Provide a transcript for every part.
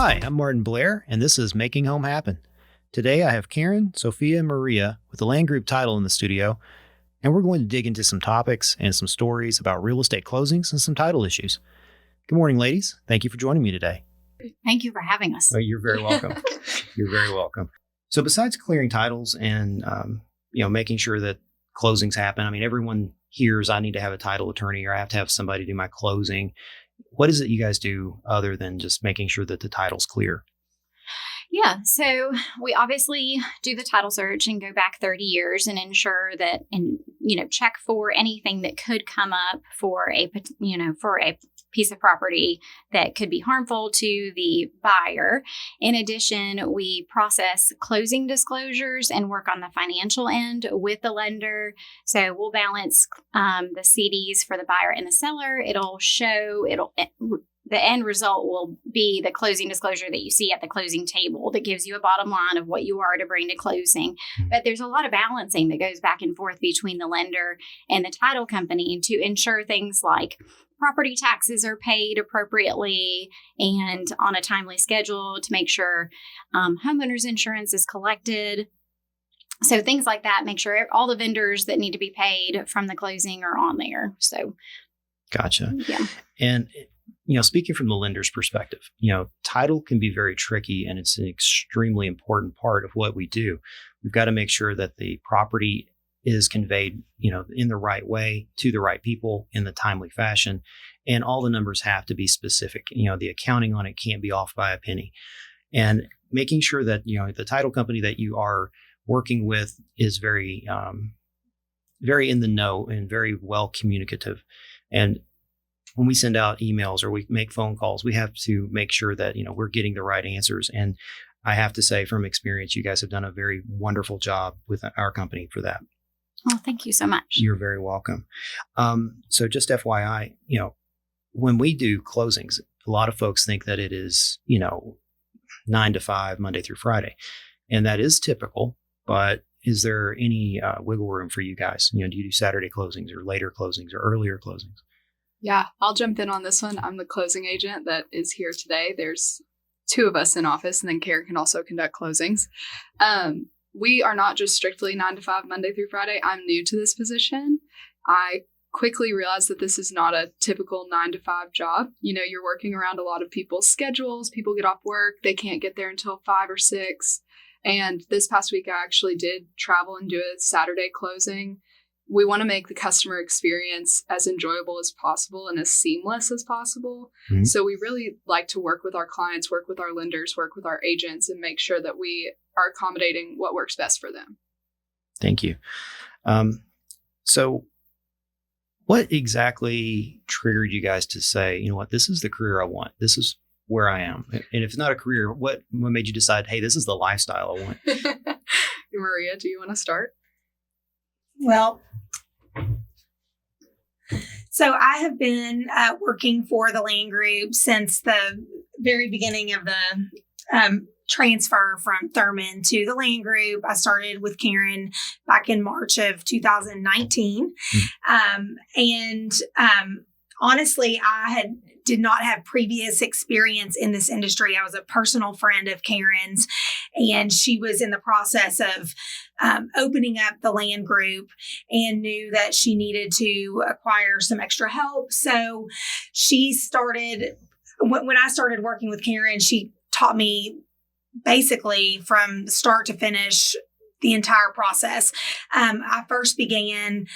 Hi, I'm Martin Blair, and this is Making Home Happen. Today I have Karen, Sophia, and Maria with the Land Group title in the studio, and we're going to dig into some topics and some stories about real estate closings and some title issues. Good morning, ladies. Thank you for joining me today. Thank you for having us. Oh, you're very welcome. You're very welcome. So besides clearing titles and making sure that closings happen, I mean, everyone hears I need to have a title attorney or I have to have somebody do my closing. What is it you guys do other than just making sure that the title's clear? Yeah, so we obviously do the title search and go back 30 years and ensure that, and check for anything that could come up for a piece of property that could be harmful to the buyer. In addition, we process closing disclosures and work on the financial end with the lender. So we'll balance the CDs for the buyer and the seller. The end result will be the closing disclosure that you see at the closing table that gives you a bottom line of what you are to bring to closing. But there's a lot of balancing that goes back and forth between the lender and the title company to ensure things like property taxes are paid appropriately and on a timely schedule, to make sure homeowners insurance is collected. So things like that, make sure all the vendors that need to be paid from the closing are on there. So, gotcha. Yeah. And speaking from the lender's perspective, title can be very tricky, and it's an extremely important part of what we do. We've got to make sure that the property is conveyed, in the right way to the right people in the timely fashion. And all the numbers have to be specific. The accounting on it can't be off by a penny. And making sure that, the title company that you are working with is very, very in the know and very well communicative. And when we send out emails or we make phone calls, we have to make sure that, we're getting the right answers. And I have to say from experience, you guys have done a very wonderful job with our company for that. Oh, thank you so much. You're very welcome. So just FYI, when we do closings, a lot of folks think that it is, 9 to 5, Monday through Friday. And that is typical, but is there any wiggle room for you guys? Do you do Saturday closings or later closings or earlier closings? Yeah, I'll jump in on this one. I'm the closing agent that is here today. There's 2 of us in office, and then Karen can also conduct closings. We are not just strictly 9 to 5, Monday through Friday. I'm new to this position. I quickly realized that this is not a typical 9 to 5 job. You're working around a lot of people's schedules. People get off work. They can't get there until 5 or 6. And this past week, I actually did travel and do a Saturday closing. We want to make the customer experience as enjoyable as possible and as seamless as possible. Mm-hmm. So we really like to work with our clients, work with our lenders, work with our agents, and make sure that we are accommodating what works best for them. Thank you. So what exactly triggered you guys to say, this is the career I want. This is where I am. And if it's not a career, what made you decide, hey, this is the lifestyle I want? Maria, do you want to start? Well, so I have been working for the Land Group since the very beginning of the transfer from Thurman to the Land Group. I started with Karen back in March of 2019. Honestly, I did not have previous experience in this industry. I was a personal friend of Karen's, and she was in the process of opening up the Land Group and knew that she needed to acquire some extra help. So she started, when I started working with Karen, she taught me basically from start to finish the entire process. I first began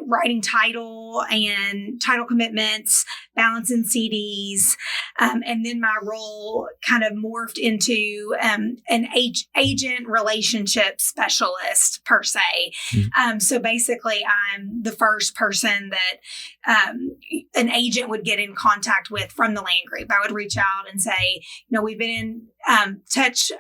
writing title and title commitments, balancing CDs, and then my role kind of morphed into an agent relationship specialist per se. Mm-hmm. So basically, I'm the first person that an agent would get in contact with from the Land Group. I would reach out and say, we've been in touch.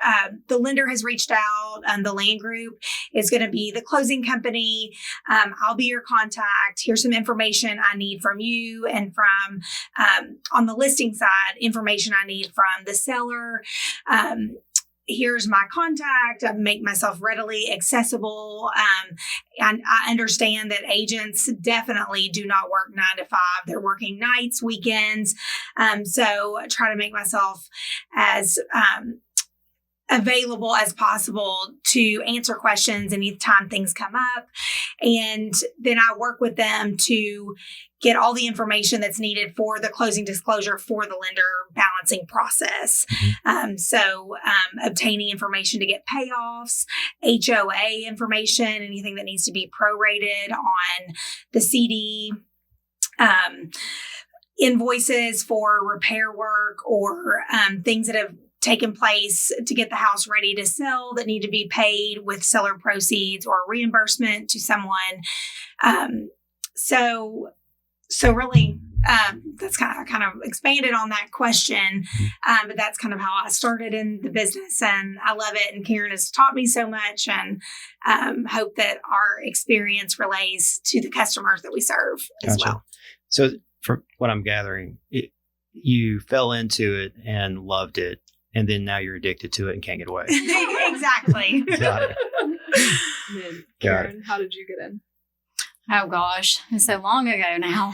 The lender has reached out. The Land Group is going to be the closing company. I'll be your contact. Here's some information I need from you, and from on the listing side, information I need from the seller. here's my contact. I make myself readily accessible. And I understand that agents definitely do not work 9 to 5. They're working nights, weekends. So I try to make myself as available as possible to answer questions anytime things come up. And then I work with them to get all the information that's needed for the closing disclosure for the lender balancing process. So obtaining information to get payoffs, HOA information, anything that needs to be prorated on the CD, invoices for repair work or things that have taken place to get the house ready to sell that need to be paid with seller proceeds or reimbursement to someone. So really, that's I kind of expanded on that question, but that's kind of how I started in the business, and I love it. And Karen has taught me so much, and hope that our experience relays to the customers that we serve as well. So, from what I'm gathering, you fell into it and loved it, and then now you're addicted to it and can't get away. Exactly. Got it. And Karen, how did you get in? Oh gosh, it's so long ago now.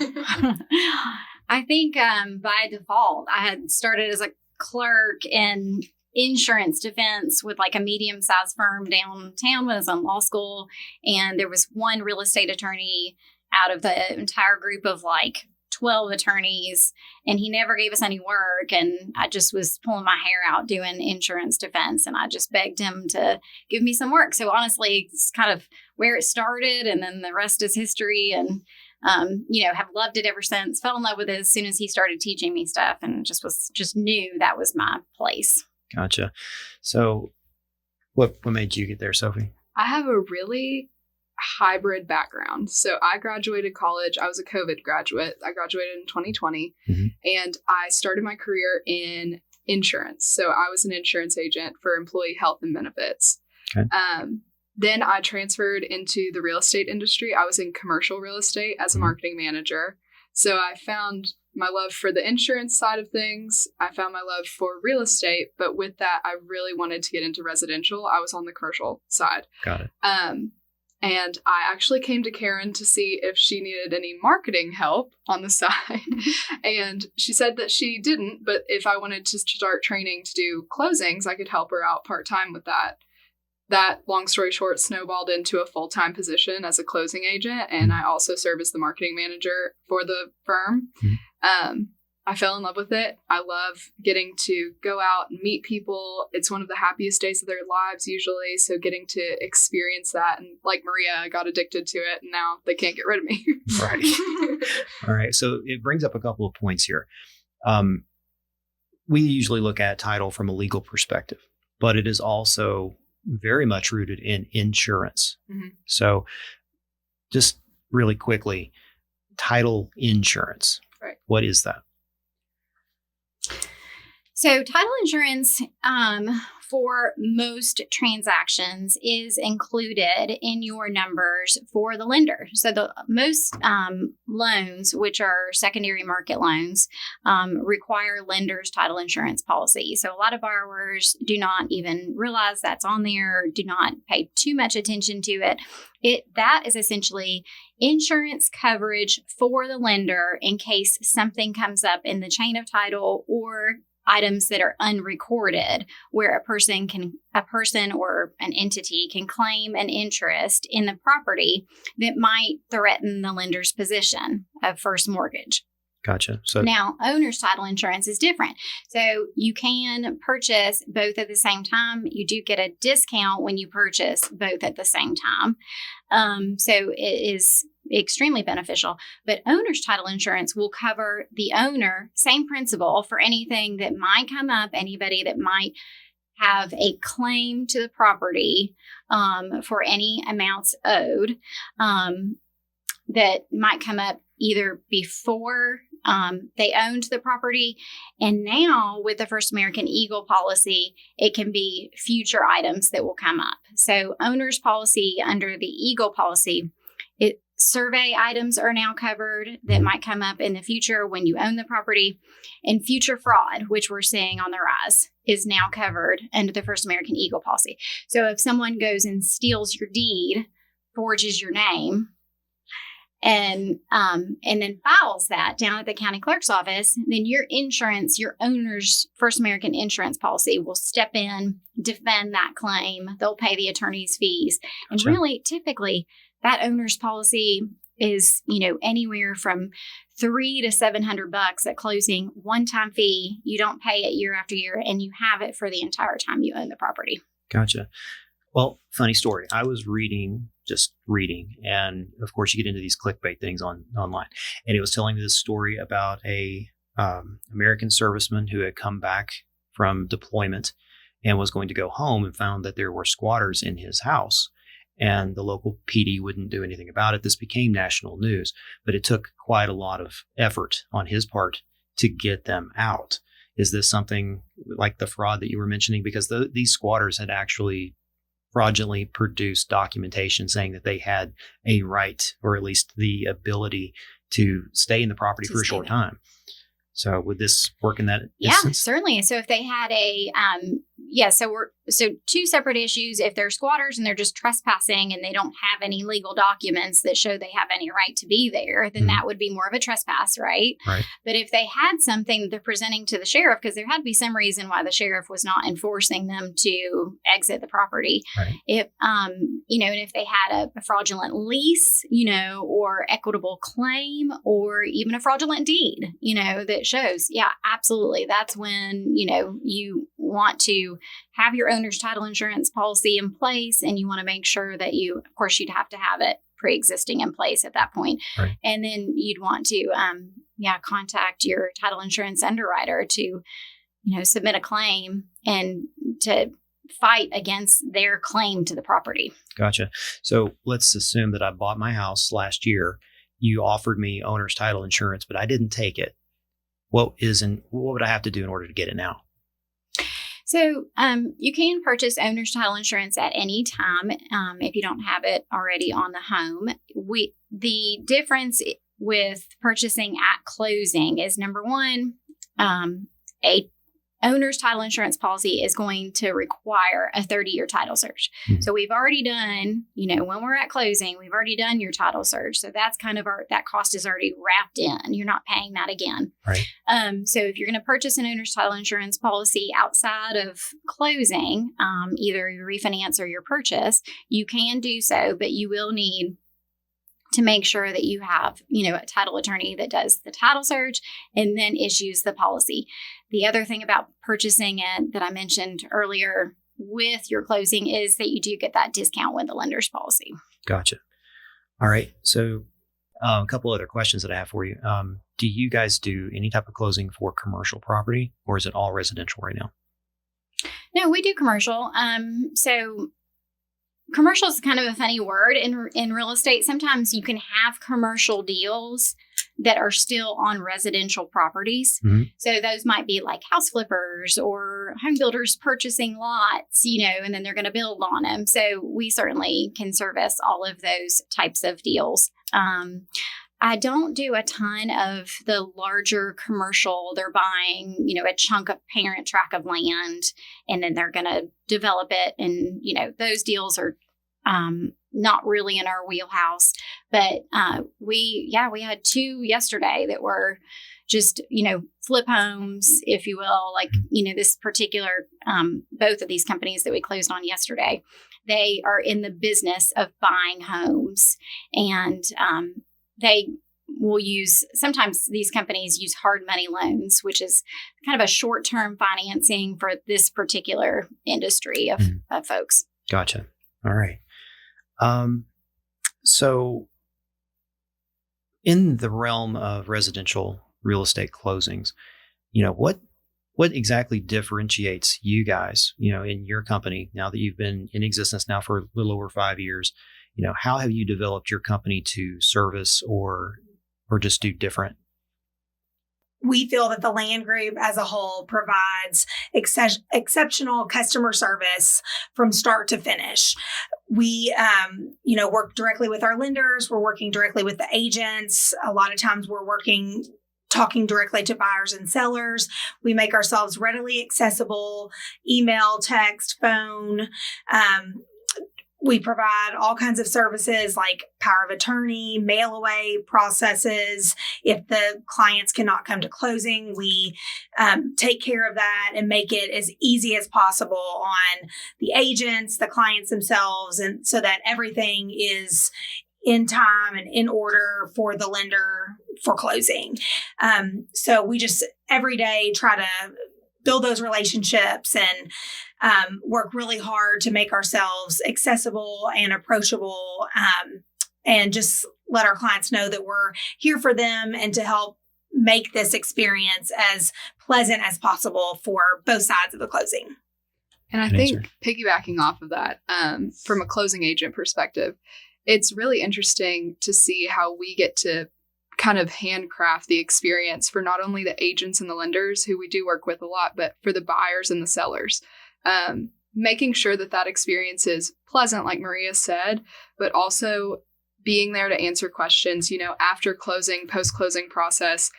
I think by default, I had started as a clerk in insurance defense with like a medium-sized firm downtown when I was in law school. And there was one real estate attorney out of the entire group of like 12 attorneys, and he never gave us any work. And I just was pulling my hair out doing insurance defense, and I just begged him to give me some work. So honestly, it's kind of where it started, and then the rest is history. And have loved it ever since. Fell in love with it as soon as he started teaching me stuff, and just knew that was my place. Gotcha. So, what made you get there, Sophie? I have a really hybrid background. So I graduated college. I was a COVID graduate. I graduated in 2020, and I started my career in insurance. So I was an insurance agent for employee health and benefits. Okay. Then I transferred into the real estate industry. I was in commercial real estate as a marketing manager. So I found my love for the insurance side of things. I found my love for real estate, but with that, I really wanted to get into residential. I was on the commercial side. Got it. And I actually came to Karen to see if she needed any marketing help on the side. And she said that she didn't, but if I wanted to start training to do closings, I could help her out part-time with that. That, long story short, snowballed into a full-time position as a closing agent. And I also serve as the marketing manager for the firm. I fell in love with it. I love getting to go out and meet people. It's one of the happiest days of their lives usually. So getting to experience that, and like Maria, I got addicted to it, and now they can't get rid of me. Right. All right. So it brings up a couple of points here. We usually look at title from a legal perspective, but it is also very much rooted in insurance. So just really quickly, title insurance. Right. What is that? So title insurance for most transactions is included in your numbers for the lender. So the most loans, which are secondary market loans, require lender's title insurance policy. So a lot of borrowers do not even realize that's on there, or do not pay too much attention to it. That is essentially insurance coverage for the lender in case something comes up in the chain of title or items that are unrecorded, where a person or an entity can claim an interest in the property that might threaten the lender's position of first mortgage. Gotcha. So now, owner's title insurance is different. So you can purchase both at the same time. You do get a discount when you purchase both at the same time. So it is extremely beneficial. But owner's title insurance will cover the owner, same principle, for anything that might come up, anybody that might have a claim to the property for any amounts owed that might come up either before they owned the property. And now with the First American Eagle policy, it can be future items that will come up. So owner's policy under the Eagle policy, it survey items are now covered that might come up in the future when you own the property. And future fraud, which we're seeing on the rise, is now covered under the First American Eagle policy. So if someone goes and steals your deed, forges your name, and then files that down at the county clerk's office, then your insurance, your owner's First American insurance policy will step in, defend that claim. They'll pay the attorney's fees. And Gotcha. really, typically, that owner's policy is, anywhere from $300 to $700 at closing, one-time fee. You don't pay it year after year, and you have it for the entire time you own the property. Gotcha. Well, funny story. I was just reading, and of course, you get into these clickbait things online. And it was telling me this story about a American serviceman who had come back from deployment and was going to go home and found that there were squatters in his house. And the local PD wouldn't do anything about it. This became national news, but it took quite a lot of effort on his part to get them out. Is this something like the fraud that you were mentioning? Because these squatters had actually fraudulently produced documentation saying that they had a right, or at least the ability, to stay in the property for a short time. So would this work in that instance? Yeah, certainly. So if they had so two separate issues. If they're squatters and they're just trespassing and they don't have any legal documents that show they have any right to be there, then that would be more of a trespass, right? Right. But if they had something that they're presenting to the sheriff, because there had to be some reason why the sheriff was not enforcing them to exit the property. Right. If and if they had a fraudulent lease, or equitable claim, or even a fraudulent deed, that shows, absolutely. That's when, you want to have your owner's title insurance policy in place, and you want to make sure that you'd have to have it pre-existing in place at that point. Right. And then you'd want to, contact your title insurance underwriter to, submit a claim and to fight against their claim to the property. Gotcha. So let's assume that I bought my house last year. You offered me owner's title insurance, but I didn't take it. What would I have to do in order to get it now? So you can purchase owner's title insurance at any time if you don't have it already on the home. The difference with purchasing at closing is, number one, a owner's title insurance policy is going to require a 30-year title search. Mm-hmm. So we've already done, when we're at closing, we've already done your title search. So that's kind of that cost is already wrapped in. You're not paying that again. Right. So if you're going to purchase an owner's title insurance policy outside of closing, either your refinance or your purchase, you can do so, but you will need to make sure that you have, a title attorney that does the title search and then issues the policy. The other thing about purchasing it that I mentioned earlier with your closing is that you do get that discount with the lender's policy. Gotcha. All right. So a couple other questions that I have for you. Do you guys do any type of closing for commercial property, or is it all residential right now? No, we do commercial. So commercial is kind of a funny word in real estate. Sometimes you can have commercial deals that are still on residential properties. Mm-hmm. So those might be like house flippers or home builders purchasing lots, and then they're going to build on them. So we certainly can service all of those types of deals. I don't do a ton of the larger commercial. They're buying, a chunk of parent tract of land, and then they're going to develop it. And, those deals are not really in our wheelhouse. But we had two yesterday that were just, flip homes, if you will. Like, this particular, both of these companies that we closed on yesterday, they are in the business of buying homes, and they will sometimes these companies use hard money loans, which is kind of a short-term financing for this particular industry of folks. Gotcha. All right. So in the realm of residential real estate closings, what exactly differentiates you guys, in your company, now that you've been in existence now for a little over 5 years? How have you developed your company to service or just do different? We feel that the Land Group as a whole provides exceptional customer service from start to finish. We, work directly with our lenders. We're working directly with the agents. A lot of times we're talking directly to buyers and sellers. We make ourselves readily accessible, email, text, phone. We provide all kinds of services like power of attorney, mail away processes. If the clients cannot come to closing, we take care of that and make it as easy as possible on the agents, the clients themselves, and so that everything is in time and in order for the lender for closing. So we just every day try to build those relationships and work really hard to make ourselves accessible and approachable, and just let our clients know that we're here for them and to help make this experience as pleasant as possible for both sides of the closing. And I think piggybacking off of that, from a closing agent perspective, it's really interesting to see how we get to kind of handcraft the experience for not only the agents and the lenders who we do work with a lot, but for the buyers and the sellers. Making sure that experience is pleasant, like Maria said, but also being there to answer questions, after closing, post-closing process.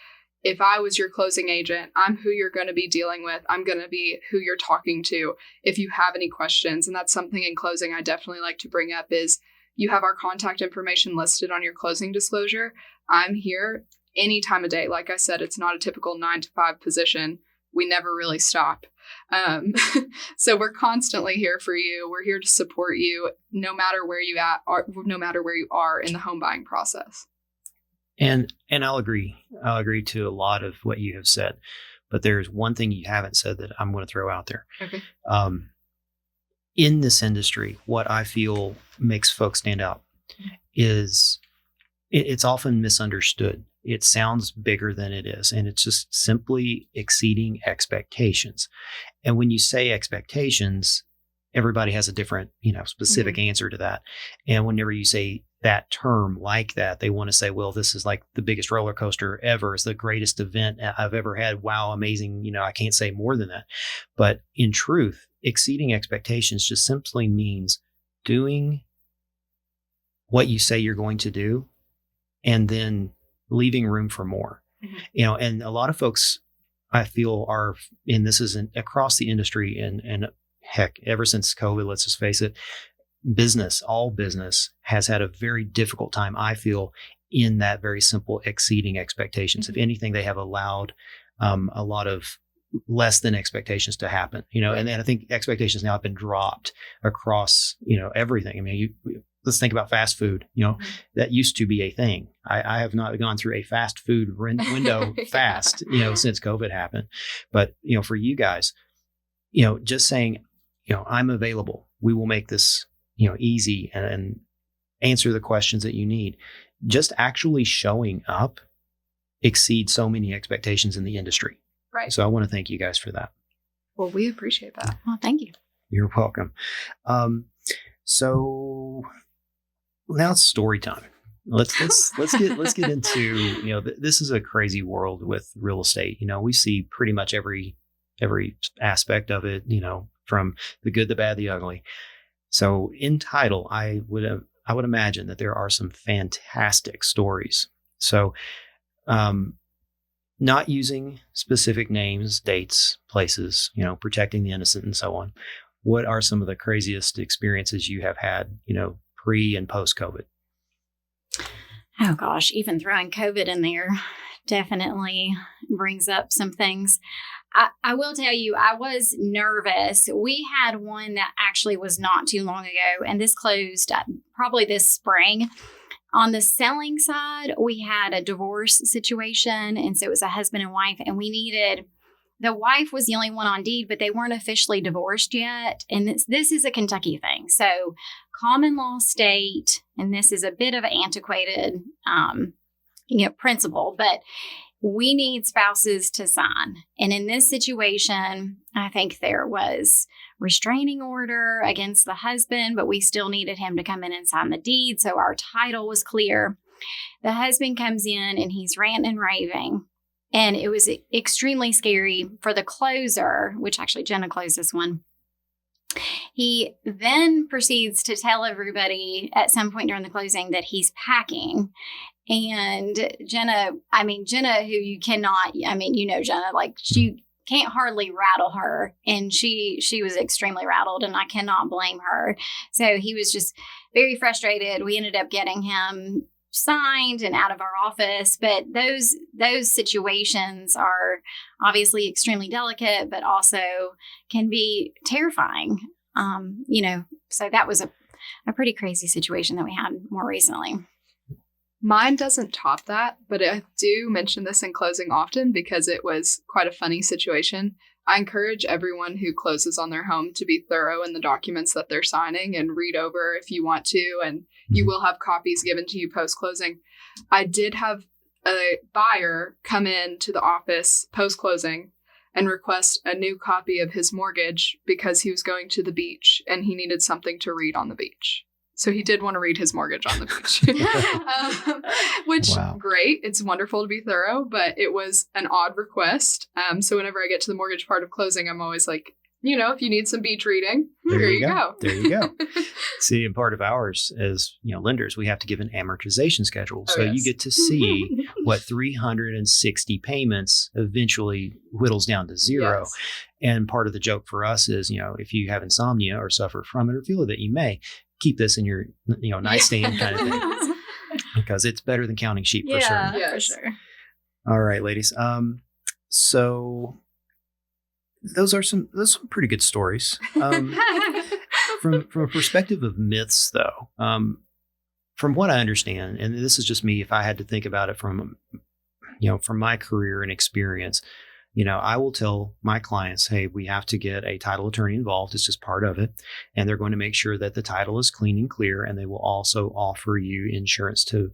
If I was your closing agent, I'm who you're going to be dealing with. I'm going to be who you're talking to if you have any questions. And that's something in closing I definitely like to bring up is you have our contact information listed on your closing disclosure. I'm here any time of day. Like I said, it's not a typical 9-to-5 position. We never really stop. So we're constantly here for you. We're here to support you no matter where you are in the home buying process. And I'll agree. I'll agree to a lot of what you have said, but there's one thing you haven't said that I'm going to throw out there. Okay. In this industry, what I feel makes folks stand out is it's often misunderstood. It sounds bigger than it is, and it's just simply exceeding expectations. And when you say expectations, everybody has a different, specific answer to that. And whenever you say that term like that, they want to say, well, this is like the biggest roller coaster ever. It's the greatest event I've ever had. Wow, amazing. I can't say more than that. But in truth, exceeding expectations just simply means doing what you say you're going to do and then leaving room for more. Mm-hmm. And a lot of folks I feel are, and this is across the industry and heck, ever since COVID, let's just face it, all business has had a very difficult time, I feel, in that very simple exceeding expectations. Mm-hmm. If anything, they have allowed a lot of less than expectations to happen, and then I think expectations now have been dropped across, everything. I mean, let's think about fast food, that used to be a thing. I have not gone through a fast food window fast, since COVID happened. But, for you guys, just saying, I'm available, we will make this, easy and answer the questions that you need. Just actually showing up exceeds so many expectations in the industry. Right. So I want to thank you guys for that. Well, we appreciate that. Well, thank you. You're welcome. So now it's story time. Let's get into, this is a crazy world with real estate. You see pretty much every aspect of it, from the good, the bad, the ugly. So in title, I would imagine that there are some fantastic stories. So, not using specific names, dates, places, protecting the innocent and so on. What are some of the craziest experiences you have had, pre and post COVID? Oh gosh, even throwing COVID in there definitely brings up some things. I will tell you, I was nervous. We had one that actually was not too long ago, and this closed probably this spring. On the selling side, we had a divorce situation, and so it was a husband and wife, and the wife was the only one on deed, but they weren't officially divorced yet. And this is a Kentucky thing. So common law state, and this is a bit of an antiquated principle, but we need spouses to sign. And in this situation, I think there was restraining order against the husband, but we still needed him to come in and sign the deed. So our title was clear. The husband comes in and he's ranting and raving. And it was extremely scary for the closer, which actually Jenna closed this one. He then proceeds to tell everybody at some point during the closing that he's packing. And Jenna, who you cannot, Jenna, like she can't hardly rattle her. And she was extremely rattled, and I cannot blame her. So he was just very frustrated. We ended up getting him signed and out of our office. But those situations are obviously extremely delicate, but also can be terrifying. So that was a pretty crazy situation that we had more recently. Mine doesn't top that, but I do mention this in closing often because it was quite a funny situation. I encourage everyone who closes on their home to be thorough in the documents that they're signing and read over if you want to, and you will have copies given to you post-closing. I did have a buyer come in to the office post-closing and request a new copy of his mortgage because he was going to the beach and he needed something to read on the beach. So he did want to read his mortgage on the beach, which great. It's wonderful to be thorough, but it was an odd request. So whenever I get to the mortgage part of closing, I'm always like, if you need some beach reading, here you go. There you go. See, and part of ours as, lenders, we have to give an amortization schedule. So you get to see what 360 payments eventually whittles down to zero. Yes. And part of the joke for us is, if you have insomnia or suffer from it or feel that you may, keep this in your, nightstand kind of thing, because it's better than counting sheep for sure. Yeah, for sure. All right, ladies. So those are some pretty good stories. From a perspective of myths, though, from what I understand, and this is just me, if I had to think about it from my career and experience, I will tell my clients, hey, we have to get a title attorney involved. It's just part of it. And they're going to make sure that the title is clean and clear. And they will also offer you insurance to,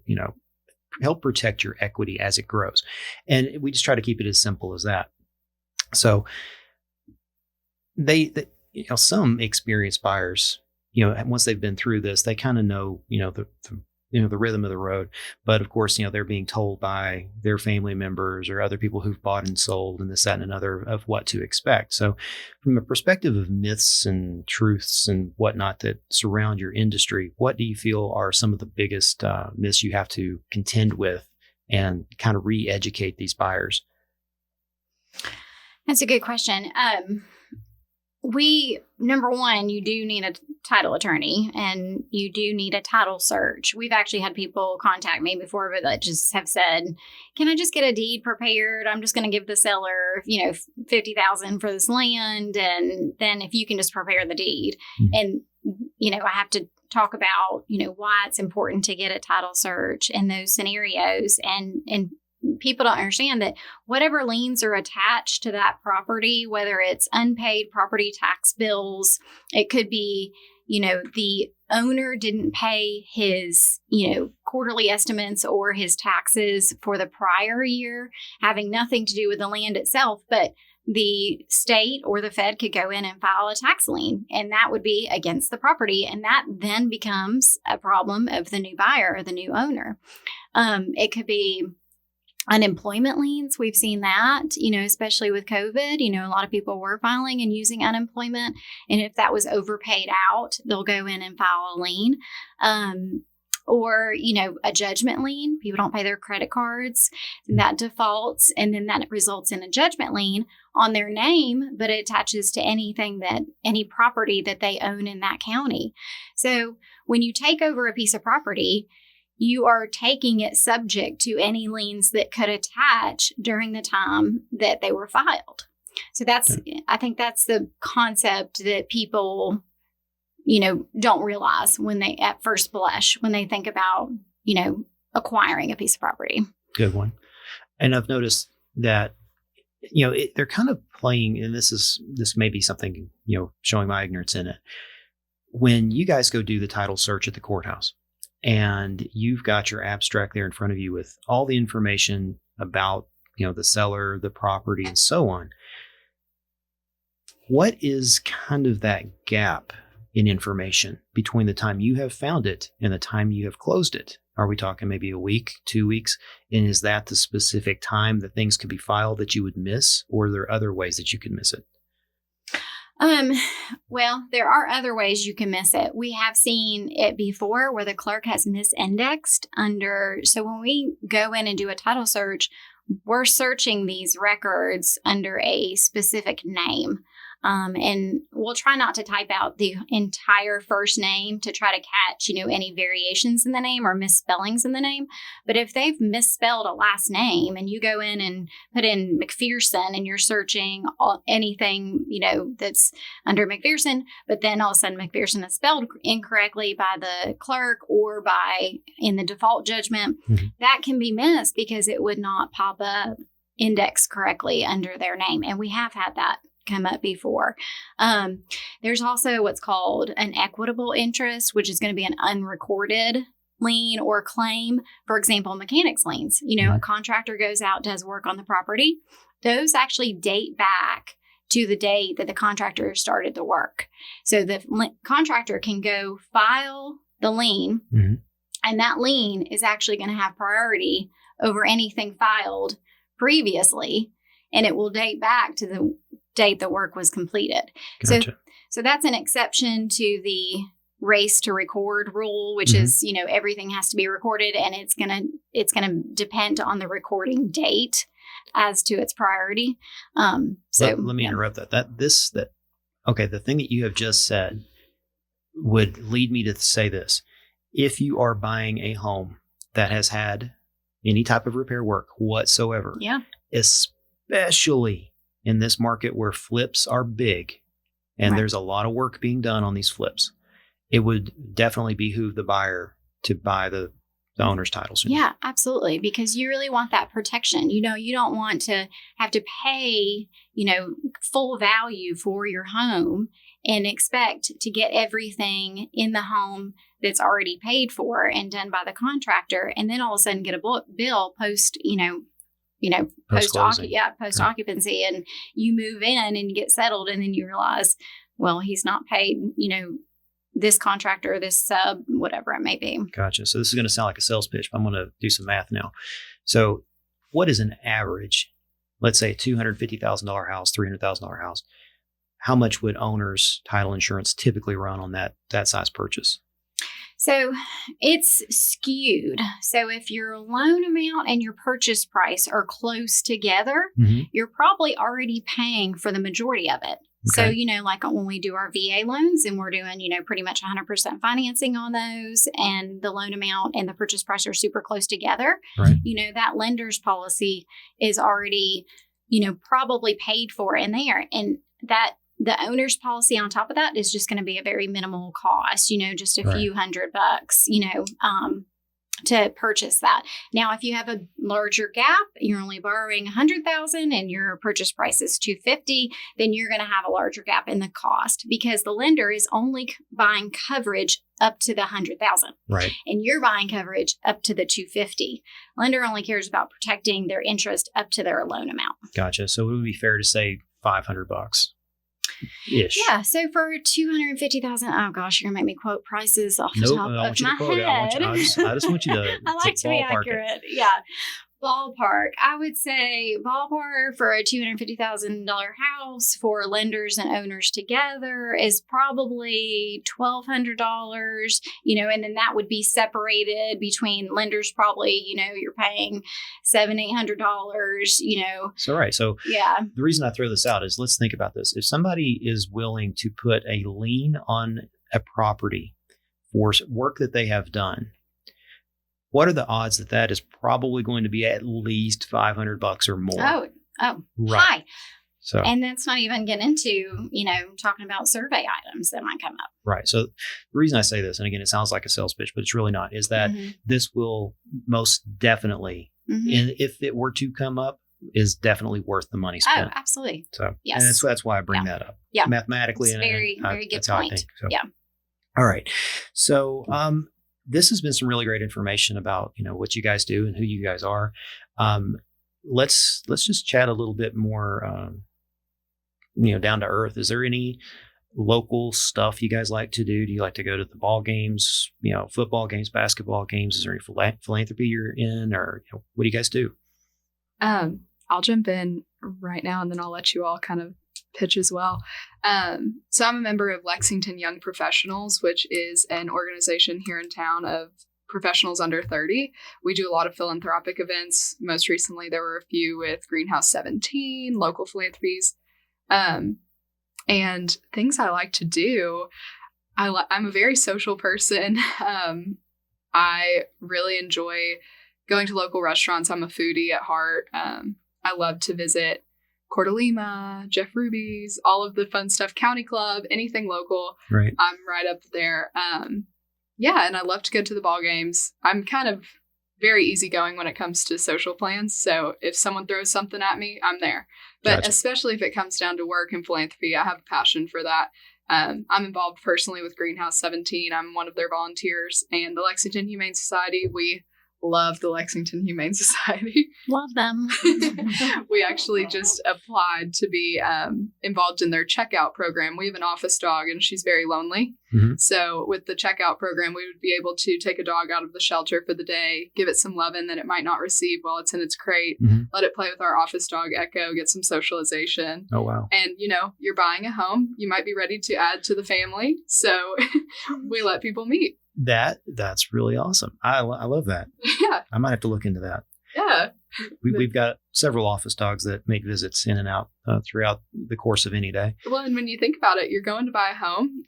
help protect your equity as it grows. And we just try to keep it as simple as that. So some experienced buyers, once they've been through this, they kind of know, the rhythm of the road. But of course, they're being told by their family members or other people who've bought and sold and this, that, and another of what to expect. So from a perspective of myths and truths and whatnot that surround your industry, what do you feel are some of the biggest myths you have to contend with and kind of re-educate these buyers? That's a good question. Number one, you do need a title attorney and you do need a title search. We've actually had people contact me before, but that just have said, can I just get a deed prepared? I'm just going to give the seller, $50,000 for this land. And then if you can just prepare the deed. And, I have to talk about, why it's important to get a title search in those scenarios. And people don't understand that whatever liens are attached to that property, whether it's unpaid property tax bills, it could be, the owner didn't pay his, quarterly estimates or his taxes for the prior year, having nothing to do with the land itself, but the state or the Fed could go in and file a tax lien, and that would be against the property. And that then becomes a problem of the new buyer or the new owner. It could be unemployment liens. We've seen that, especially with COVID, a lot of people were filing and using unemployment. And if that was overpaid out, they'll go in and file a lien. Or, a judgment lien. People don't pay their credit cards, and that defaults. And then that results in a judgment lien on their name, but it attaches to any property that they own in that county. So when you take over a piece of property, you are taking it subject to any liens that could attach during the time that they were filed. So I think that's the concept that people, don't realize when they, at first blush, when they think about, acquiring a piece of property. Good one. And I've noticed that, they're kind of playing, and this may be something, showing my ignorance in it. When you guys go do the title search at the courthouse, and you've got your abstract there in front of you with all the information about, the seller, the property, and so on. What is kind of that gap in information between the time you have found it and the time you have closed it? Are we talking maybe a week, 2 weeks? And is that the specific time that things could be filed that you would miss, or are there other ways that you could miss it? Well, there are other ways you can miss it. We have seen it before where the clerk has misindexed under. So when we go in and do a title search, we're searching these records under a specific name. And we'll try not to type out the entire first name to try to catch, any variations in the name or misspellings in the name. But if they've misspelled a last name and you go in and put in McPherson and you're searching anything, that's under McPherson, but then all of a sudden McPherson is spelled incorrectly by the clerk or in the default judgment, that can be missed because it would not pop up indexed correctly under their name. And we have had that come up before. There's also what's called an equitable interest, which is going to be an unrecorded lien or claim. For example, mechanics liens. A contractor goes out, does work on the property. Those actually date back to the date that the contractor started the work. So the contractor can go file the lien, and that lien is actually going to have priority over anything filed previously, and it will date back to the date the work was completed. Gotcha. So that's an exception to the race to record rule, which is, everything has to be recorded, and it's gonna depend on the recording date as to its priority. Let me interrupt that. Okay, the thing that you have just said would lead me to say this. If you are buying a home that has had any type of repair work whatsoever, especially in this market where flips are big and there's a lot of work being done on these flips, it would definitely behoove the buyer to buy the owner's title soon. Yeah, absolutely. Because you really want that protection. You don't want to have to pay, full value for your home and expect to get everything in the home that's already paid for and done by the contractor. And then all of a sudden get a bill post occupancy, and you move in and you get settled, and then you realize, well, he's not paid, this contractor, this sub, whatever it may be. Gotcha. So this is going to sound like a sales pitch, but I'm going to do some math now. So what is an average, let's say a $250,000 house, $300,000 house? How much would owner's title insurance typically run on that size purchase? So it's skewed. So if your loan amount and your purchase price are close together, you're probably already paying for the majority of it. Okay. So, like when we do our VA loans and we're doing, pretty much 100% financing on those, and the loan amount and the purchase price are super close together, right. That lender's policy is already, probably paid for in there. And that the owner's policy on top of that is just going to be a very minimal cost, just a few $100, to purchase that. Now, if you have a larger gap, you're only borrowing $100,000 and your purchase price is $250,000, then you're going to have a larger gap in the cost because the lender is only buying coverage up to the $100,000. Right. And you're buying coverage up to the $250,000. Lender only cares about protecting their interest up to their loan amount. Gotcha. So it would be fair to say $500 ish. Yeah. So for $250,000, oh gosh, you're gonna make me quote prices off the top of my head. I just want you to. I like to be accurate. Yeah. Ballpark. I would say ballpark for a $250,000 house for lenders and owners together is probably $1,200, and then that would be separated between lenders. Probably, you're paying $700-800, So, right. So yeah. The reason I throw this out is let's think about this. If somebody is willing to put a lien on a property for work that they have done, what are the odds that is probably going to be at least $500 or more? Oh, right. High. So, and that's not even getting into, talking about survey items that might come up. Right. So the reason I say this, and again, it sounds like a sales pitch, but it's really not, is that this will most definitely, if it were to come up, is definitely worth the money spent. Oh, absolutely. So, yes. And that's why I bring that up. Yeah. Mathematically. It's very good point. So. Yeah. All right. So, this has been some really great information about, what you guys do and who you guys are. Let's just chat a little bit more, down to earth. Is there any local stuff you guys like to do? Do you like to go to the ball games, football games, basketball games? Is there any philanthropy you're in, or what do you guys do? I'll jump in right now and then I'll let you all kind of pitch as well. So I'm a member of Lexington Young Professionals, which is an organization here in town of professionals under 30. We do a lot of philanthropic events. Most recently, there were a few with Greenhouse 17, local philanthropies, and things I like to do. I'm a very social person. I really enjoy going to local restaurants. I'm a foodie at heart. I love to visit Coeur d'Alema, Jeff Ruby's, all of the fun stuff, County Club, anything local. Right. I'm right up there. And I love to go to the ball games. I'm kind of very easygoing when it comes to social plans. So if someone throws something at me, I'm there. But Gotcha. especially if it comes down to work and philanthropy, I have a passion for that. I'm involved personally with Greenhouse 17. I'm one of their volunteers, and the Lexington Humane Society. We love the Lexington Humane Society. Love them. We actually just applied to be involved in their checkout program. We have an office dog, and she's very lonely. Mm-hmm. So with the checkout program, we would be able to take a dog out of the shelter for the day, give it some loving that it might not receive while it's in its crate, Mm-hmm. let it play with our office dog, Echo, get some socialization. Oh, wow. And, you're buying a home. You might be ready to add to the family. So we let people meet. That's really awesome. I love that. Yeah. I might have to look into that. Yeah. We've got several office dogs that make visits in and out throughout the course of any day. Well, and when you think about it, you're going to buy a home.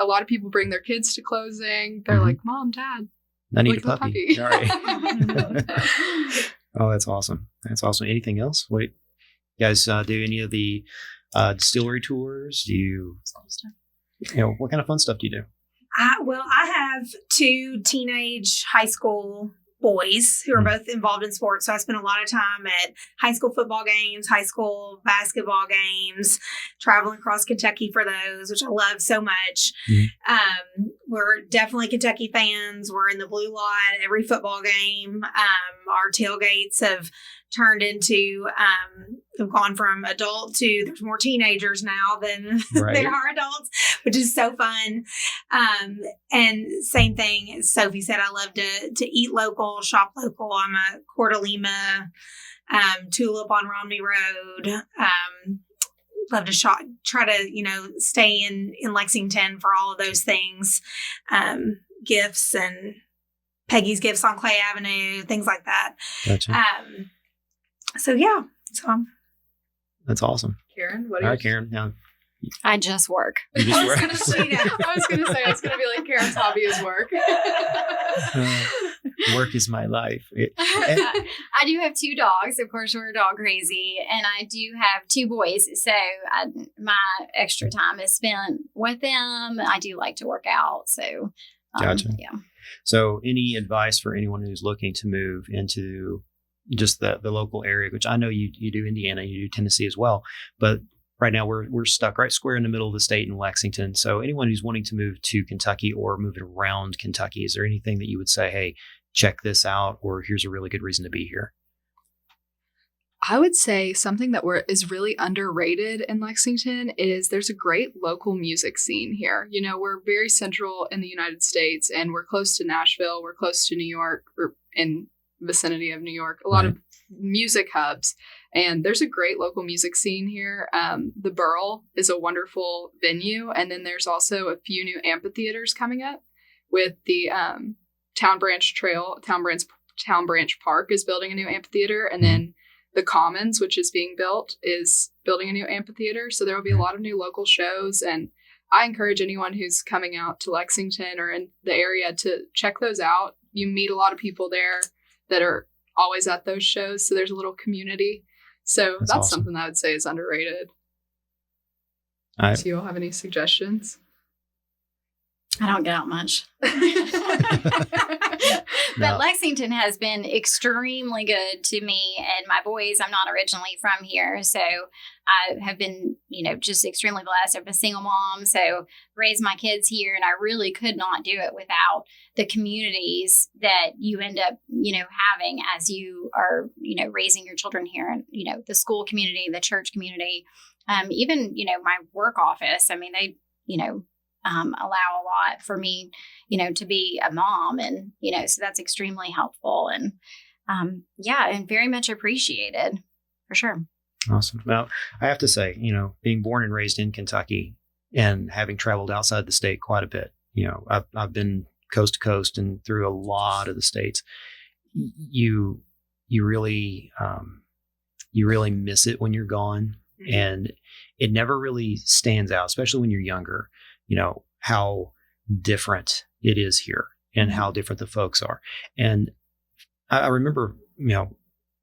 A lot of people bring their kids to closing. They're Mhm. like, Mom, Dad, I need look a at the puppy. puppy. All right. Oh, that's awesome. That's awesome. Anything else? Wait, you guys do any of the distillery tours? Do you, what kind of fun stuff do you do? I have 2 teenage high school boys who are both involved in sports. So I spend a lot of time at high school football games, high school basketball games, traveling across Kentucky for those, which I love so much. Mm-hmm. We're definitely Kentucky fans. We're in the blue lot at every football game. Our tailgates have turned into, have gone from adult to there's more teenagers now than Right. there are adults, which is so fun. And same thing as Sophie said, I love to eat local, shop local. I'm a Coeur d'Alema, Tulip on Romney Road. Love to shop, try to, stay in Lexington for all of those things. Gifts and Peggy's Gifts on Clay Avenue, things like that. Gotcha. So That's awesome. Karen, what All are right, Karen. Now, I just work. you just I was work. gonna say, it's gonna be like Karen's hobby is work. Work is my life. I do have 2 dogs. Of course, we're dog crazy. And I do have 2 boys. So my extra time is spent with them. I do like to work out. So, Gotcha. Yeah. So any advice for anyone who's looking to move into just the local area, which I know you do Indiana, you do Tennessee as well, but right now we're stuck right square in the middle of the state in Lexington. So anyone who's wanting to move to Kentucky or move around Kentucky, is there anything that you would say, hey, check this out, or here's a really good reason to be here? I would say something that is really underrated in Lexington is there's a great local music scene here. We're very central in the United States, and we're close to Nashville. We're close to New York, or in vicinity of New York, a lot of music hubs. And there's a great local music scene here. The Burl is a wonderful venue. And then there's also a few new amphitheaters coming up with the Town Branch Trail. Town Branch Park is building a new amphitheater. And then the Commons, which is being built, is building a new amphitheater. So there will be a lot of new local shows. And I encourage anyone who's coming out to Lexington or in the area to check those out. You meet a lot of people there that are always at those shows. So there's a little community. So that's awesome. something that I would say is underrated. I- Do you all have any suggestions? I don't get out much. No. But Lexington has been extremely good to me and my boys. I'm not originally from here, so I have been, just extremely blessed. I'm a single mom, so raised my kids here, and I really could not do it without the communities that you end up, having as you are, raising your children here, and the school community, the church community, even my work office. I mean, they, allow a lot for me, to be a mom, and, so that's extremely helpful, and, and very much appreciated for sure. Awesome. Well, I have to say, being born and raised in Kentucky and having traveled outside the state quite a bit, I've been coast to coast and through a lot of the states. You you really you really miss it when you're gone, and it never really stands out, especially when you're younger. How different it is here and how different the folks are. And I remember,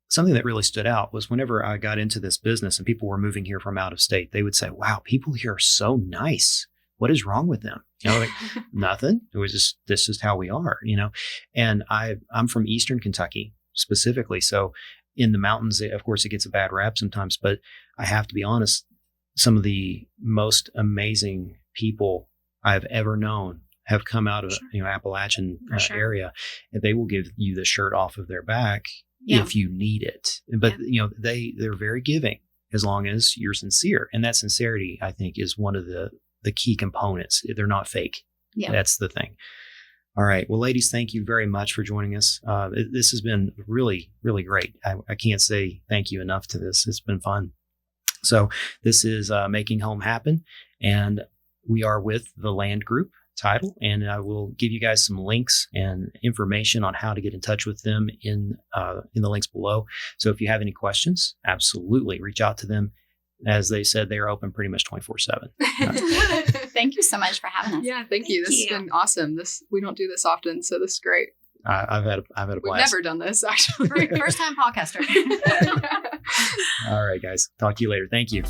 something that really stood out was whenever I got into this business and people were moving here from out of state, they would say, "Wow, people here are so nice. What is wrong with them?" Like nothing. It was just, this is how we are, And I'm from Eastern Kentucky specifically. So in the mountains, of course, it gets a bad rap sometimes, but I have to be honest, some of the most amazing people I've ever known have come out of Appalachian Sure. area, and they will give you the shirt off of their back Yeah. if you need it. But they're very giving as long as you're sincere, and that sincerity, I think, is one of the key components. They're not fake. Yeah. That's the thing. All right. Well, ladies, thank you very much for joining us. This has been really, really great. I can't say thank you enough to this. It's been fun. So this is Making Home Happen, and we are with the Land Group Title, and I will give you guys some links and information on how to get in touch with them in the links below. So if you have any questions, absolutely reach out to them. As they said, they are open pretty much 24/7. Thank you so much for having us. Yeah, thank you. This has been awesome. We don't do this often, so this is great. I've had a We've blast. never done this, actually. First time podcaster. All right, guys. Talk to you later. Thank you.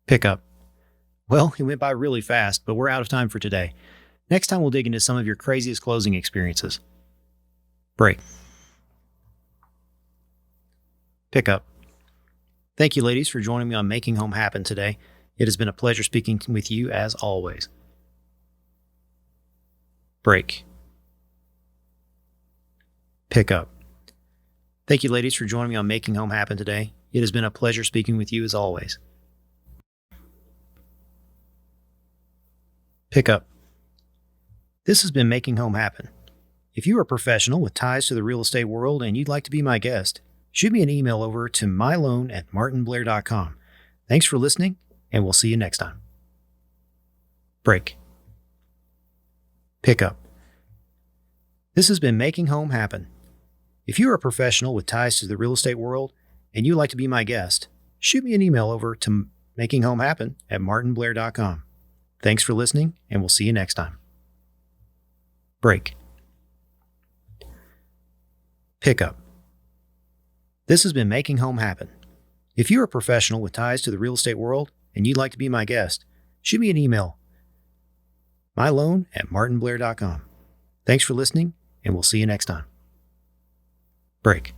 Pickup. Well, it went by really fast, but we're out of time for today. Next time we'll dig into some of your craziest closing experiences. Break. Pickup. Thank you, ladies, for joining me on Making Home Happen today. It has been a pleasure speaking with you as always. Break. Pickup. Thank you, ladies, for joining me on Making Home Happen today. It has been a pleasure speaking with you as always. Pickup. This has been Making Home Happen. If you are a professional with ties to the real estate world and you'd like to be my guest, shoot me an email over to myloan@martinblair.com. Thanks for listening, and we'll see you next time. Break. Pickup. This has been Making Home Happen. If you are a professional with ties to the real estate world and you'd like to be my guest, shoot me an email over to makinghomehappen@martinblair.com. Thanks for listening, and we'll see you next time. Break. Pickup. This has been Making Home Happen. If you're a professional with ties to the real estate world and you'd like to be my guest, shoot me an email, myloan@martinblair.com. Thanks for listening, and we'll see you next time. Break.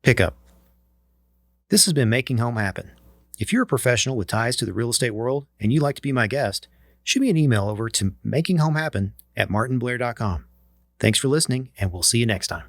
Pickup. This has been Making Home Happen. If you're a professional with ties to the real estate world and you'd like to be my guest, shoot me an email over to makinghomehappen@martinblair.com. Thanks for listening, and we'll see you next time.